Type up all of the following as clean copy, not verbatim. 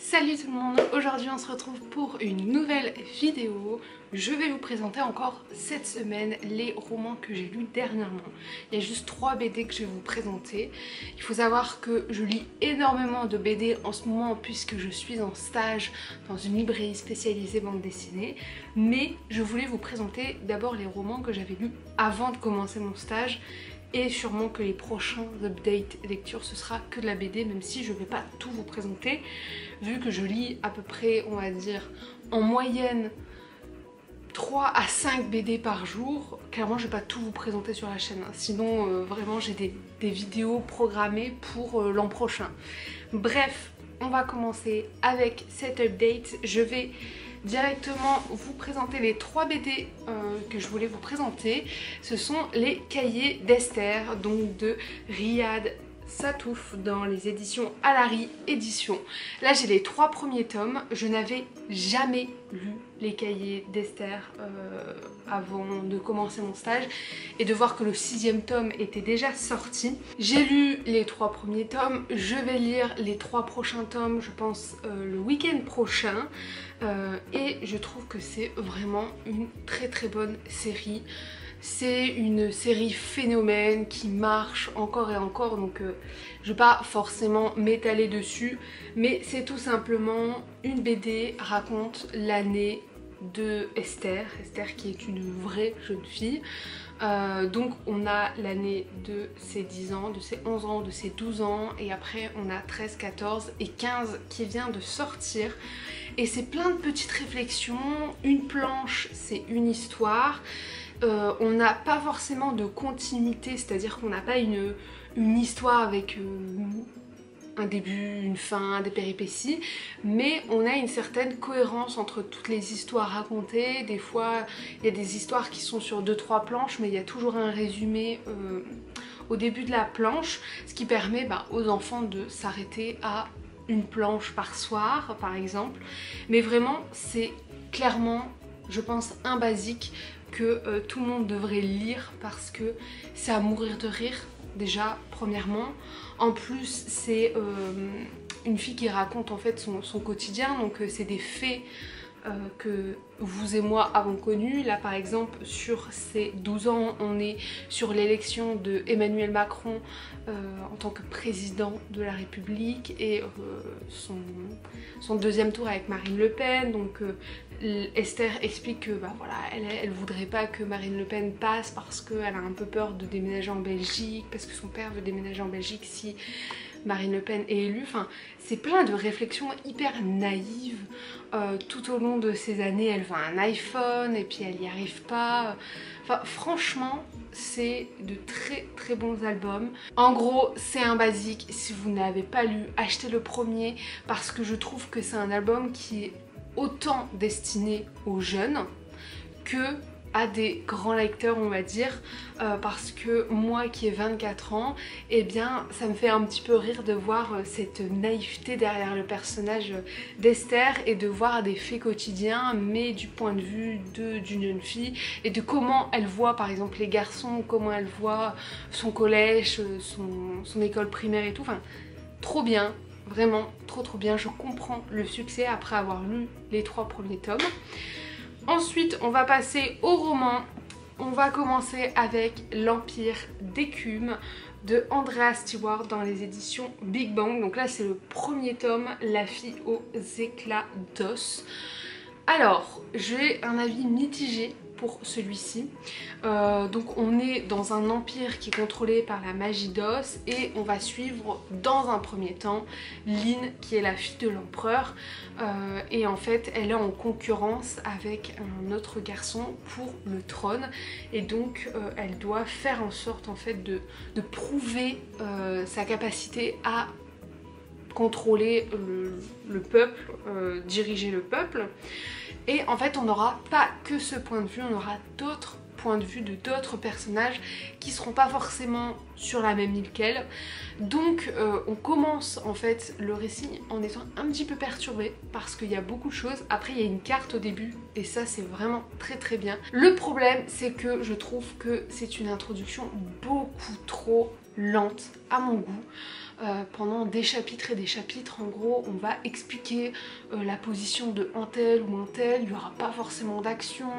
Salut tout le monde, aujourd'hui on se retrouve pour une nouvelle vidéo. Je vais vous présenter encore cette semaine les romans que j'ai lus dernièrement. Il y a juste 3 BD que je vais vous présenter. Il faut savoir que je lis énormément de BD en ce moment puisque je suis en stage dans une librairie spécialisée bande dessinée. Mais je voulais vous présenter d'abord les romans que j'avais lus avant de commencer mon stage. Et sûrement que les prochains updates lecture ce sera que de la BD, même si je ne vais pas tout vous présenter vu que je lis à peu près, on va dire, en moyenne 3 à 5 BD par jour. Clairement je ne vais pas tout vous présenter sur la chaîne, hein. Sinon vraiment j'ai des vidéos programmées pour l'an prochain. Bref, on va commencer avec cet update. Je vais directement vous présenter les 3 BD que je voulais vous présenter. Ce sont les Cahiers d'Esther, donc de Riyad Sattouf dans les éditions Alary Éditions. Là j'ai les 3 premiers tomes. Je n'avais jamais lu les Cahiers d'Esther avant de commencer mon stage et de voir que le 6e tome était déjà sorti. J'ai lu les 3 premiers tomes, je vais lire les 3 prochains tomes je pense le week-end prochain et je trouve que c'est vraiment une très bonne série. C'est une série phénomène qui marche encore et encore, donc je vais pas forcément m'étaler dessus, mais c'est tout simplement une BD raconte l'année de Esther qui est une vraie jeune fille. Donc on a l'année de ses 10 ans, de ses 11 ans, de ses 12 ans et après on a 13, 14 et 15 qui vient de sortir. Et c'est plein de petites réflexions, une planche c'est une histoire. On n'a pas forcément de continuité, c'est-à-dire qu'on n'a pas une histoire avec un début, une fin, des péripéties, mais on a une certaine cohérence entre toutes les histoires racontées. Des fois, il y a des histoires qui sont sur 2-3 planches, mais il y a toujours un résumé au début de la planche, ce qui permet aux enfants de s'arrêter à une planche par soir, par exemple. Mais vraiment, c'est clairement, je pense, un basique que tout le monde devrait lire parce que c'est à mourir de rire déjà premièrement. En plus c'est une fille qui raconte en fait son quotidien, donc c'est des faits que vous et moi avons connus. Là par exemple sur ses 12 ans on est sur l'élection de Emmanuel Macron en tant que président de la République et son deuxième tour avec Marine Le Pen. Donc Esther explique que voilà, elle voudrait pas que Marine Le Pen passe parce qu'elle a un peu peur de déménager en Belgique, parce que son père veut déménager en Belgique si Marine Le Pen est élue. Enfin, c'est plein de réflexions hyper naïves. Tout au long de ces années, elle veut un iPhone et puis elle n'y arrive pas. Enfin, franchement, c'est de très bons albums. En gros, c'est un basique. Si vous n'avez pas lu, achetez le premier parce que je trouve que c'est un album qui est autant destiné aux jeunes que à des grands lecteurs, on va dire, parce que moi qui ai 24 ans, eh bien ça me fait un petit peu rire de voir cette naïveté derrière le personnage d'Esther et de voir des faits quotidiens mais du point de vue d'une jeune fille et de comment elle voit par exemple les garçons, comment elle voit son collège, son école primaire et tout. Enfin, trop bien. Vraiment trop bien, je comprends le succès après avoir lu les 3 premiers tomes. Ensuite on va passer au roman. On va commencer avec L'Empire d'écume de Andrea Stewart dans les éditions Big Bang. Donc là c'est le premier tome, La fille aux éclats d'os. Alors j'ai un avis mitigé pour celui-ci. Donc on est dans un empire qui est contrôlé par la magie d'os et on va suivre dans un premier temps Lynn qui est la fille de l'empereur et en fait elle est en concurrence avec un autre garçon pour le trône et donc elle doit faire en sorte en fait de prouver sa capacité à contrôler le peuple, diriger le peuple. Et en fait on n'aura pas que ce point de vue, on aura d'autres points de vue de d'autres personnages qui seront pas forcément sur la même île qu'elle. Donc on commence en fait le récit en étant un petit peu perturbé parce qu'il y a beaucoup de choses. Après il y a une carte au début et ça c'est vraiment très bien. Le problème c'est que je trouve que c'est une introduction beaucoup trop lente à mon goût. pendant des chapitres et des chapitres. En gros, on va expliquer la position de un tel ou un tel, il n'y aura pas forcément d'action,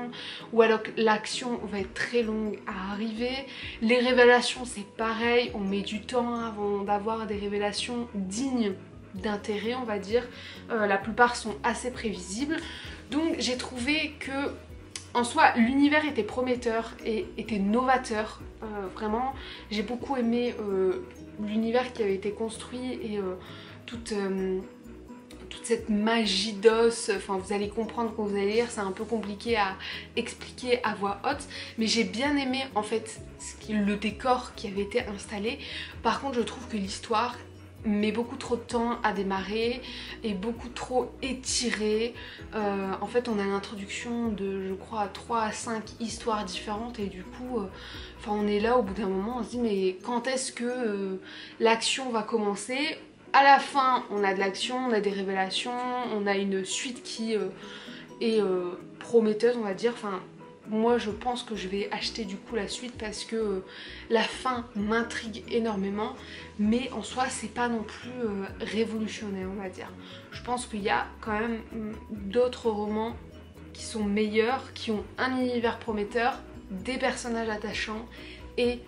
ou alors que l'action va être très longue à arriver. Les révélations, c'est pareil, on met du temps avant d'avoir des révélations dignes d'intérêt, on va dire. La plupart sont assez prévisibles. Donc j'ai trouvé que en soi l'univers était prometteur et était novateur. Vraiment j'ai beaucoup aimé l'univers qui avait été construit et toute cette magie d'os. Enfin vous allez comprendre quand vous allez lire, c'est un peu compliqué à expliquer à voix haute, mais j'ai bien aimé en fait le décor qui avait été installé. Par contre je trouve que l'histoire met beaucoup trop de temps à démarrer et beaucoup trop étiré. En fait on a l'introduction de je crois 3 à 5 histoires différentes et du coup enfin on est là au bout d'un moment, on se dit mais quand est-ce que l'action va commencer? À la fin on a de l'action, on a des révélations, on a une suite qui est prometteuse on va dire. Enfin moi je pense que je vais acheter du coup la suite parce que la fin m'intrigue énormément, mais en soi c'est pas non plus révolutionnaire on va dire. Je pense qu'il y a quand même d'autres romans qui sont meilleurs, qui ont un univers prometteur, des personnages attachants et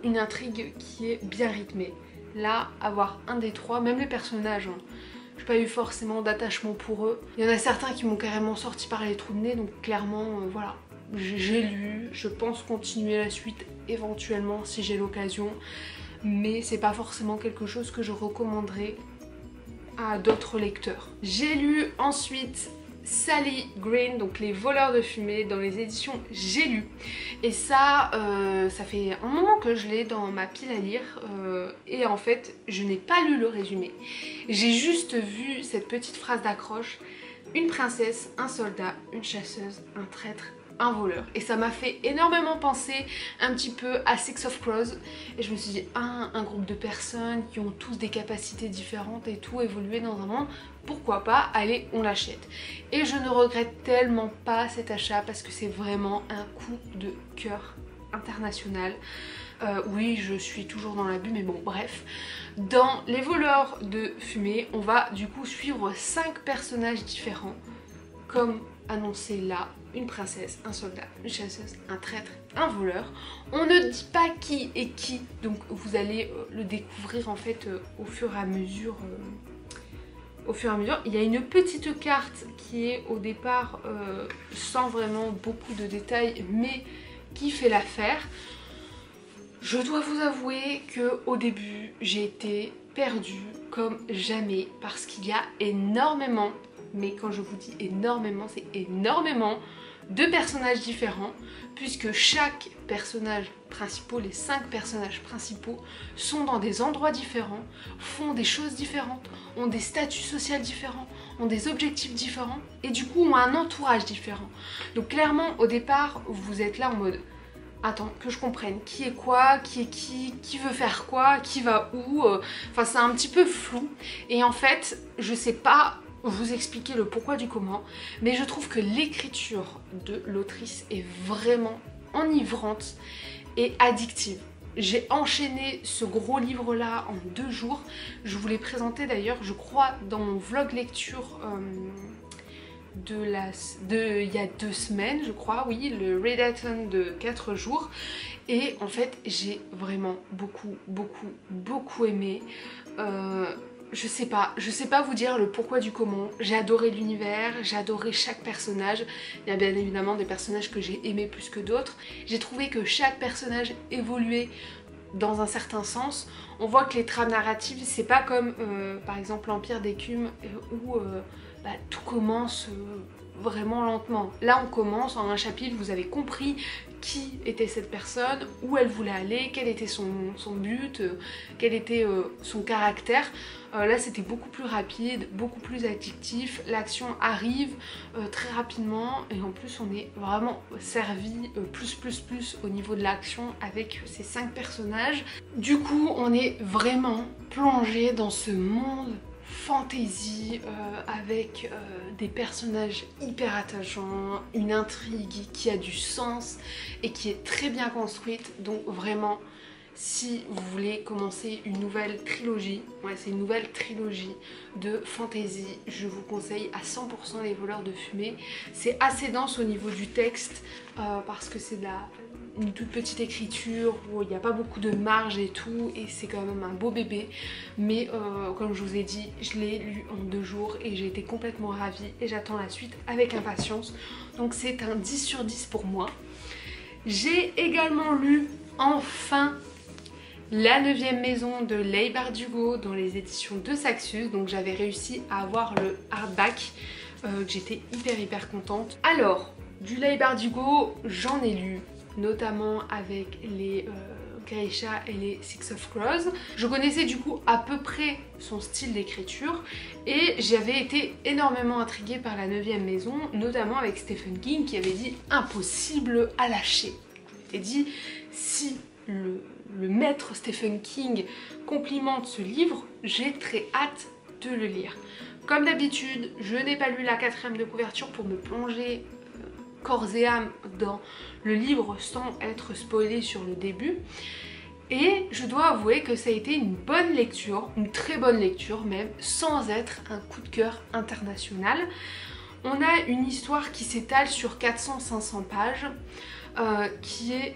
une intrigue qui est bien rythmée. Là, avoir un des trois, même les personnages, hein, j'ai pas eu forcément d'attachement pour eux. Il y en a certains qui m'ont carrément sorti par les trous de nez, donc clairement voilà. J'ai lu, je pense continuer la suite éventuellement si j'ai l'occasion, mais c'est pas forcément quelque chose que je recommanderais à d'autres lecteurs. J'ai lu ensuite Sally Green, donc Les voleurs de fumée, dans les éditions J'ai lu, et ça ça fait un moment que je l'ai dans ma pile à lire et en fait je n'ai pas lu le résumé, j'ai juste vu cette petite phrase d'accroche: une princesse, un soldat, une chasseuse, un traître, un voleur. Et ça m'a fait énormément penser un petit peu à Six of Crows. Et je me suis dit, un groupe de personnes qui ont tous des capacités différentes et tout, évoluer dans un monde, pourquoi pas, allez, on l'achète. Et je ne regrette tellement pas cet achat parce que c'est vraiment un coup de cœur international. Oui, je suis toujours dans l'abus, mais bon, bref. Dans Les voleurs de fumée, on va du coup suivre 5 personnages différents, comme annoncé là: une princesse, un soldat, une chasseuse, un traître, un voleur. On ne dit pas qui est qui, donc vous allez le découvrir en fait au fur et à mesure. Il y a une petite carte qui est au départ sans vraiment beaucoup de détails, mais qui fait l'affaire. Je dois vous avouer que au début j'ai été perdue comme jamais parce qu'il y a énormément, mais quand je vous dis énormément, c'est énormément de personnages différents, puisque chaque personnage principal, les 5 personnages principaux, sont dans des endroits différents, font des choses différentes, ont des statuts sociaux différents, ont des objectifs différents et du coup ont un entourage différent. Donc clairement au départ vous êtes là en mode: attends, que je comprenne qui est quoi, qui est qui veut faire quoi, qui va où, enfin c'est un petit peu flou et en fait je sais pas vous expliquer le pourquoi du comment, mais je trouve que l'écriture de l'autrice est vraiment enivrante et addictive. J'ai enchaîné ce gros livre là en 2 jours, je vous l'ai présenté d'ailleurs je crois dans mon vlog lecture il y a 2 semaines je crois, oui, le readathon de 4 jours, et en fait j'ai vraiment beaucoup aimé. Je sais pas vous dire le pourquoi du comment. J'ai adoré l'univers, j'ai adoré chaque personnage. Il y a bien évidemment des personnages que j'ai aimés plus que d'autres. J'ai trouvé que chaque personnage évoluait dans un certain sens. On voit que les trames narratives, c'est pas comme par exemple l'Empire d'écume où tout commence vraiment lentement. Là on commence en un chapitre, vous avez compris qui était cette personne, où elle voulait aller, quel était son but, quel était son caractère. Là c'était beaucoup plus rapide, beaucoup plus addictif, l'action arrive très rapidement et en plus on est vraiment servi plus au niveau de l'action avec ces 5 personnages. Du coup on est vraiment plongé dans ce monde fantasy avec des personnages hyper attachants, une intrigue qui a du sens et qui est très bien construite, donc vraiment si vous voulez commencer une nouvelle trilogie. Ouais, c'est une nouvelle trilogie de fantasy. Je vous conseille à 100% Les Voleurs de Fumée. C'est assez dense au niveau du texte parce que c'est une toute petite écriture où il n'y a pas beaucoup de marge et tout, et c'est quand même un beau bébé. Mais comme je vous ai dit, je l'ai lu en 2 jours et j'ai été complètement ravie et j'attends la suite avec impatience. Donc c'est un 10 sur 10 pour moi. J'ai également lu enfin La 9e maison de Leigh Bardugo dans les éditions de Saxus. Donc j'avais réussi à avoir le hardback, que j'étais hyper contente. Alors, du Leigh Bardugo, j'en ai lu, notamment avec les Geisha et les Six of Crows. Je connaissais du coup à peu près son style d'écriture et j'avais été énormément intriguée par La 9e maison, notamment avec Stephen King qui avait dit impossible à lâcher. Je m'étais dit, si le maître Stephen King complimente ce livre, j'ai très hâte de le lire. Comme d'habitude, je n'ai pas lu la 4e de couverture pour me plonger corps et âme dans le livre sans être spoilée sur le début. Et je dois avouer que ça a été une bonne lecture, une très bonne lecture même, sans être un coup de cœur international. On a une histoire qui s'étale sur 400-500 pages, qui est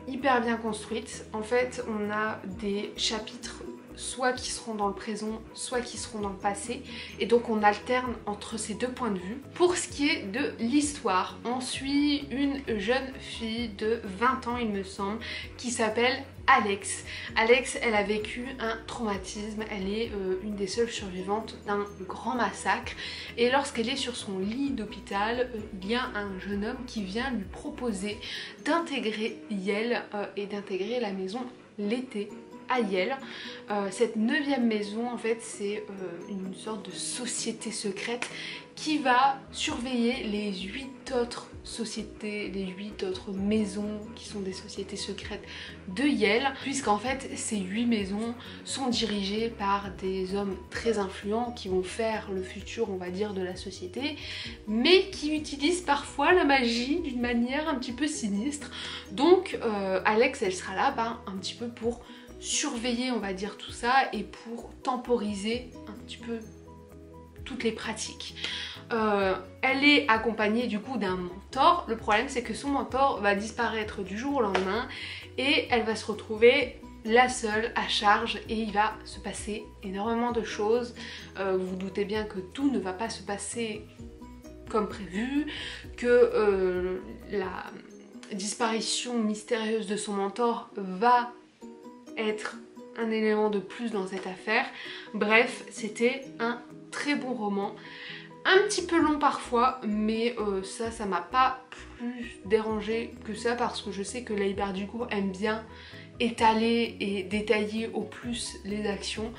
hyper bien construite. En fait, on a des chapitres soit qui seront dans le présent, soit qui seront dans le passé, et donc on alterne entre ces 2 points de vue. Pour ce qui est de l'histoire, on suit une jeune fille de 20 ans il me semble, qui s'appelle Alex. Alex, elle a vécu un traumatisme, elle est une des seules survivantes d'un grand massacre, et lorsqu'elle est sur son lit d'hôpital, il y a un jeune homme qui vient lui proposer d'intégrer Yale et d'intégrer la maison l'été à Yale. Cette 9e maison, en fait, c'est une sorte de société secrète qui va surveiller les 8 autres sociétés, les 8 autres maisons qui sont des sociétés secrètes de Yale, puisqu'en fait ces 8 maisons sont dirigées par des hommes très influents qui vont faire le futur, on va dire, de la société, mais qui utilisent parfois la magie d'une manière un petit peu sinistre. Donc Alex, elle sera là un petit peu pour surveiller, on va dire, tout ça et pour temporiser un petit peu toutes les pratiques. Elle est accompagnée du coup d'un mentor. Le problème, c'est que son mentor va disparaître du jour au lendemain et elle va se retrouver la seule à charge, et il va se passer énormément de choses. Vous vous doutez bien que tout ne va pas se passer comme prévu, que la disparition mystérieuse de son mentor va être un élément de plus dans cette affaire. Bref, c'était un très bon roman. Un petit peu long parfois, mais ça m'a pas plus dérangé que ça, parce que je sais que Leigh Bardugo aime bien étaler et détailler au plus les actions.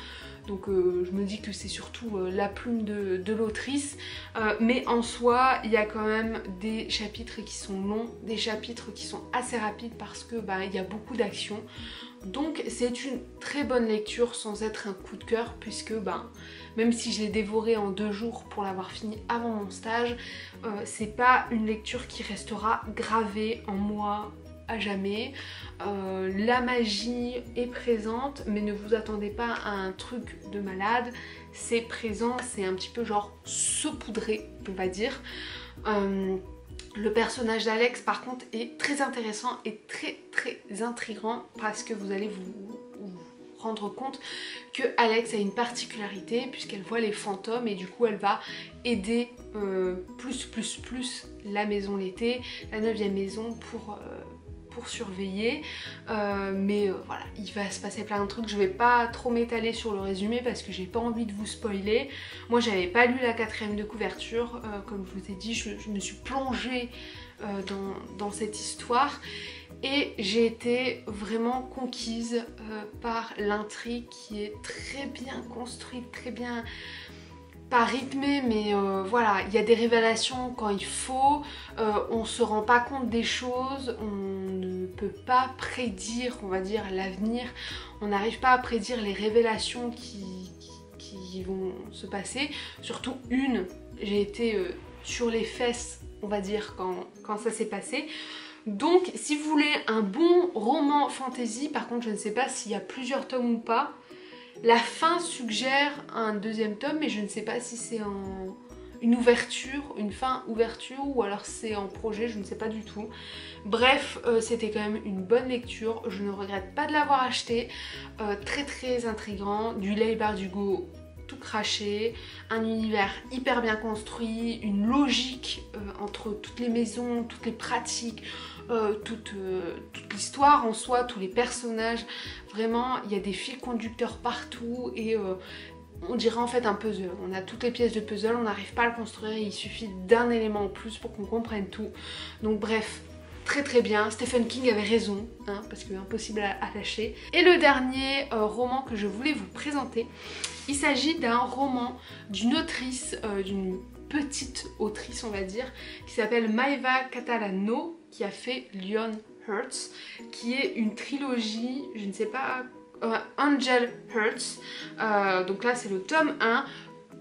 Donc je me dis que c'est surtout la plume de l'autrice. Mais en soi, il y a quand même des chapitres qui sont longs, des chapitres qui sont assez rapides parce que il y a beaucoup d'actions. Donc c'est une très bonne lecture sans être un coup de cœur, puisque même si je l'ai dévoré en 2 jours pour l'avoir fini avant mon stage, c'est pas une lecture qui restera gravée en moi à jamais. La magie est présente, mais ne vous attendez pas à un truc de malade. C'est présent, c'est un petit peu genre saupoudré, on va dire. Le personnage d'Alex par contre est très intéressant et très intriguant, parce que vous allez vous rendre compte que Alex a une particularité puisqu'elle voit les fantômes, et du coup elle va aider plus la maison l'été, la 9e maison pour surveiller. Voilà, il va se passer plein de trucs. Je vais pas trop m'étaler sur le résumé parce que j'ai pas envie de vous spoiler. Moi j'avais pas lu la 4e de couverture, comme je vous ai dit, je me suis plongée dans cette histoire et j'ai été vraiment conquise par l'intrigue qui est très bien construite, très bien, pas rythmé, mais voilà, il y a des révélations quand il faut, on se rend pas compte des choses, on ne peut pas prédire, on va dire, l'avenir, on n'arrive pas à prédire les révélations qui vont se passer, surtout une, j'ai été sur les fesses, on va dire, quand ça s'est passé. Donc si vous voulez un bon roman fantasy, par contre je ne sais pas s'il y a plusieurs tomes ou pas, la fin suggère un deuxième tome, mais je ne sais pas si c'est une ouverture, une fin ouverture, ou alors c'est en projet, je ne sais pas du tout. Bref, c'était quand même une bonne lecture, je ne regrette pas de l'avoir acheté. Très très intriguant, du Leigh Bardugo tout craché, un univers hyper bien construit, une logique entre toutes les maisons, toutes les pratiques, toute l'histoire en soi, tous les personnages. Vraiment, il y a des fils conducteurs partout et on dirait en fait un puzzle. On a toutes les pièces de puzzle, on n'arrive pas à le construire, il suffit d'un élément en plus pour qu'on comprenne tout. Donc bref, très très bien. Stephen King avait raison, hein, parce que impossible à lâcher. Et le dernier roman que je voulais vous présenter, il s'agit d'un roman d'une autrice, d'une petite autrice on va dire, qui s'appelle Maeva Catalano, qui a fait Lionhearts, qui est une trilogie, je ne sais pas, Angel Hearts. Donc là c'est le tome 1.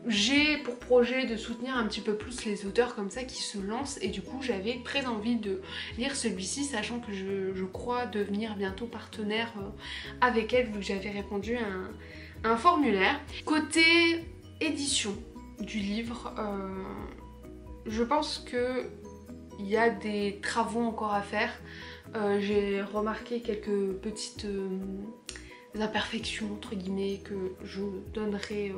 J'ai pour projet de soutenir un petit peu plus les auteurs comme ça qui se lancent, et du coup j'avais très envie de lire celui-ci, sachant que je crois devenir bientôt partenaire avec elle, vu que j'avais répondu à un formulaire. Côté édition du livre, je pense que il y a des travaux encore à faire. J'ai remarqué quelques petites imperfections entre guillemets que je donnerai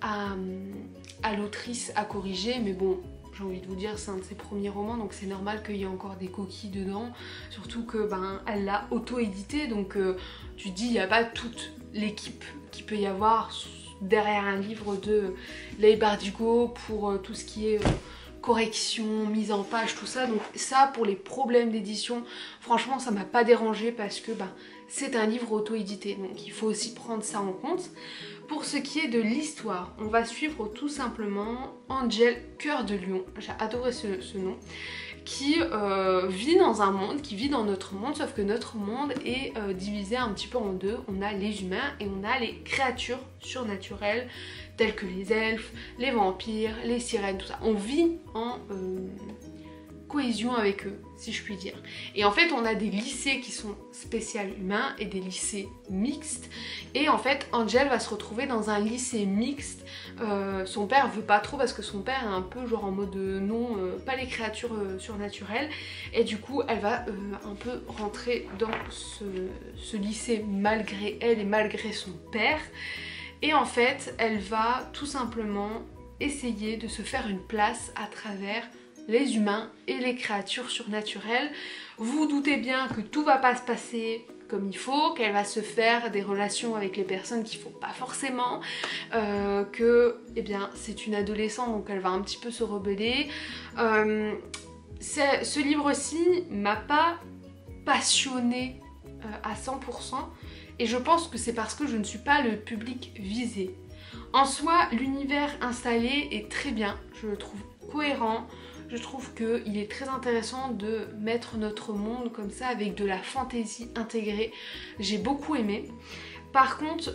à l'autrice à corriger, mais bon, j'ai envie de vous dire, c'est un de ses premiers romans, donc c'est normal qu'il y ait encore des coquilles dedans, surtout que elle l'a auto-édité, donc tu te dis, il n'y a pas toute l'équipe qu'il peut y avoir derrière un livre de Leigh Bardugo pour tout ce qui est correction, mise en page, tout ça. Donc ça, pour les problèmes d'édition, franchement ça m'a pas dérangé, parce que c'est un livre auto-édité, donc il faut aussi prendre ça en compte. Pour ce qui est de l'histoire, on va suivre tout simplement Angel, cœur de lion, j'ai adoré ce nom, qui vit dans un monde, qui vit dans notre monde, sauf que notre monde est divisé un petit peu en deux. On a les humains et on a les créatures surnaturelles telles que les elfes, les vampires, les sirènes, tout ça. On vit en cohésion avec eux, si je puis dire. Et en fait on a des lycées qui sont spécial humains et des lycées mixtes, et en fait Angel va se retrouver dans un lycée mixte. Son père veut pas trop, parce que son père est un peu genre en mode non, pas les créatures surnaturelles, et du coup elle va un peu rentrer dans ce lycée malgré elle et malgré son père, et en fait elle va tout simplement essayer de se faire une place à travers les humains et les créatures surnaturelles. Vous doutez bien que tout va pas se passer comme il faut, qu'elle va se faire des relations avec les personnes qu'il faut pas forcément, que c'est une adolescente, donc elle va un petit peu se rebeller. Ce livre-ci m'a pas passionnée à 100%, et je pense que c'est parce que je ne suis pas le public visé. En soi, l'univers installé est très bien, je le trouve cohérent. Je trouve qu'il est très intéressant de mettre notre monde comme ça avec de la fantaisie intégrée. J'ai beaucoup aimé. Par contre,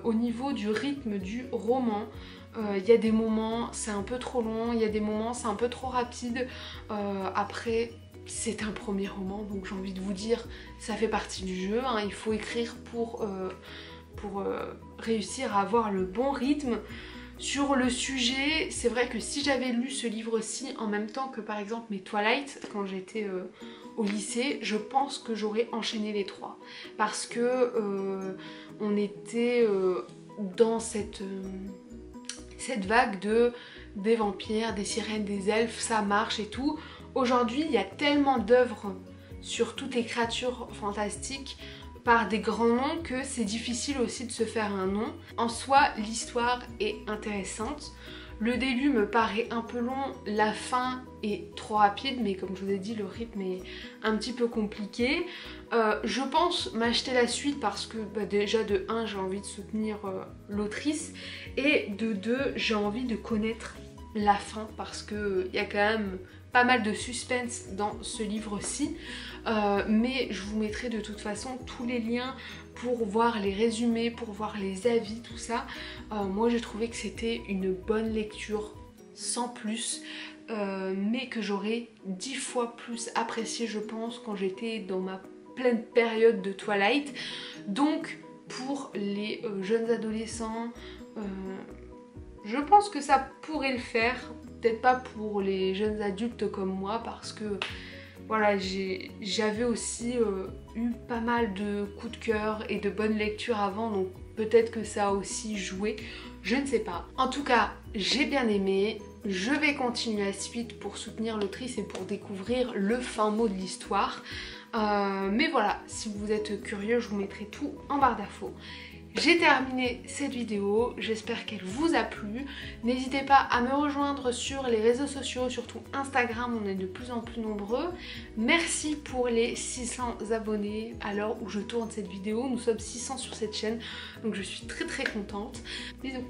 au niveau du rythme du roman, il y a des moments c'est un peu trop long, il y a des moments c'est un peu trop rapide. Après, c'est un premier roman, donc j'ai envie de vous dire, ça fait partie du jeu, hein. Il faut écrire pour réussir à avoir le bon rythme. Sur le sujet, c'est vrai que si j'avais lu ce livre-ci en même temps que par exemple mes Twilight quand j'étais au lycée, je pense que j'aurais enchaîné les trois, parce que on était dans cette vague des vampires, des sirènes, des elfes, ça marche et tout. Aujourd'hui, il y a tellement d'œuvres sur toutes les créatures fantastiques par des grands noms que c'est difficile aussi de se faire un nom. En soi, l'histoire est intéressante. Le début me paraît un peu long, la fin est trop rapide, mais comme je vous ai dit, le rythme est un petit peu compliqué. Je pense m'acheter la suite parce que déjà de 1, j'ai envie de soutenir l'autrice, et de 2, j'ai envie de connaître la fin, parce qu'il y a quand même pas mal de suspense dans ce livre-ci, mais je vous mettrai de toute façon tous les liens pour voir les résumés, pour voir les avis, tout ça. Moi j'ai trouvé que c'était une bonne lecture sans plus, mais que j'aurais 10 fois plus apprécié je pense quand j'étais dans ma pleine période de Twilight. Donc pour les jeunes adolescents, je pense que ça pourrait le faire, peut-être pas pour les jeunes adultes comme moi parce que voilà, j'avais aussi eu pas mal de coups de cœur et de bonnes lectures avant, donc peut-être que ça a aussi joué, je ne sais pas. En tout cas, j'ai bien aimé, je vais continuer la suite pour soutenir l'autrice et pour découvrir le fin mot de l'histoire. Mais voilà, si vous êtes curieux, je vous mettrai tout en barre d'infos. J'ai terminé cette vidéo, j'espère qu'elle vous a plu. N'hésitez pas à me rejoindre sur les réseaux sociaux, surtout Instagram, on est de plus en plus nombreux. Merci pour les 600 abonnés à l'heure où je tourne cette vidéo. Nous sommes 600 sur cette chaîne, donc je suis très contente. Bisous.